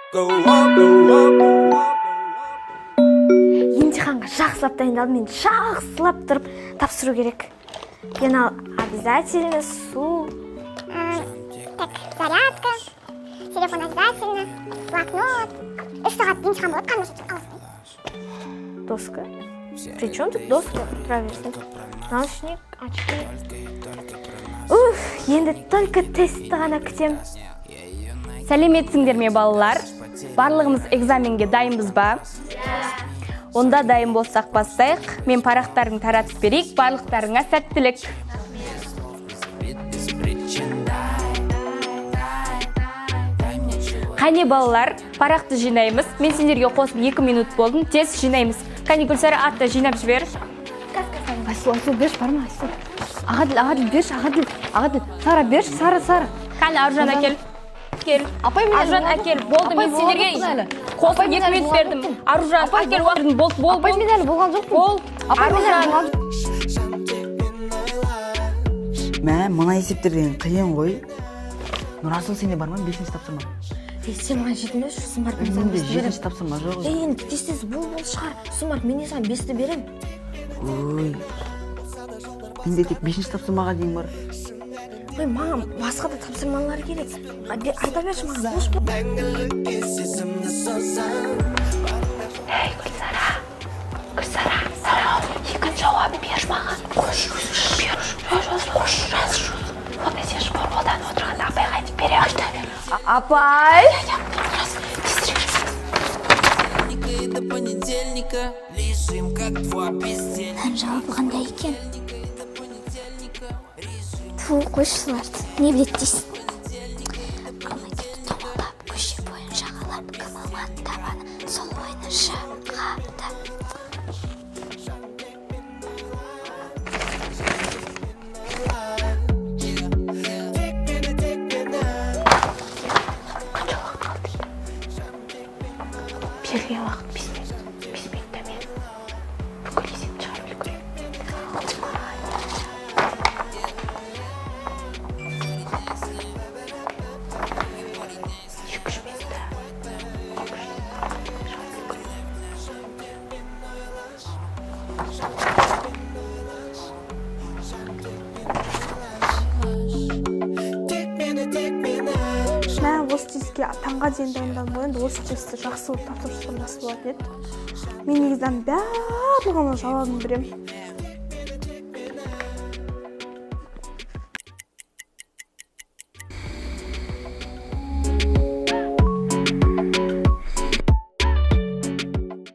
Емтиханға жақсылап дайындалып, мен жақсылап тұрып тапсыру керек. Мен ал обязательно су. Так, зарядка, телефон обязательно, блокнот. 3 сағат емтихан болады, қандай аласың? Доска. При чем тут доска? Тұра берсін. Наушник, очки. Енді только тестті ғана күтем. Сәлеметсіңдер ме балалар? Барлығымыз экзаменге дайынбыз ба? Онда дайын болсақ бастайық. Мен парақтарын таратып берейік, барлықтарыңа сәттілік. Қане балалар, парақты жинаймыз. Мен сендерге қосып 2 минут болдым, тез жинаймыз. Қане Гүлсара, атты жинап жібер. Асыл берш, барма, Асыл. Ағадыл берш, Ағадыл. Сара берш, Сара. Қане Аружан әкел. Кел. Аружан әкел. Болды, мен сендерге қосып 2 минут бердім. Аружан әкел уақытын. Бол. Апай мен әлі болған жоқ. Бол. Аружан. Мына есептер деген қиын ғой. Нұрасыл сенде бар ма? 5-ші тапсырма. Сен маған жетімеш, Сұмар мен саған 7-ші тапсырма жоқ. Енді тез бол шығар. Сұмар, мен саған 5-ті берем. Ой. Менде тек 5-ші тапсырмаға дейін бар. Ой, маған басқа да тапсырмалар керек. Айта берші маған, бош бол. Ей, Гүлсара, екінші жауабын берш маған. Қош, жаз. Вот сен шпорболдан отырғанда апайға айтып бере. Апай! Жауабы қандай екен? Ту, қойшылар, не білет дейсің? Алмайтықты томалап, көше бойын жағалап, кім алмады табаны, сол ойны шығапты. Берген уақыт 5 минутта мен бүкіл есепті шығарып үлгерем. 2-3 минутта. Мен осы тестке таңға дейін дайындалмай, енді осы тестті жақсы болып тапсырсам жақсы болады еді. Мен негізінен барлығына жауабын берем.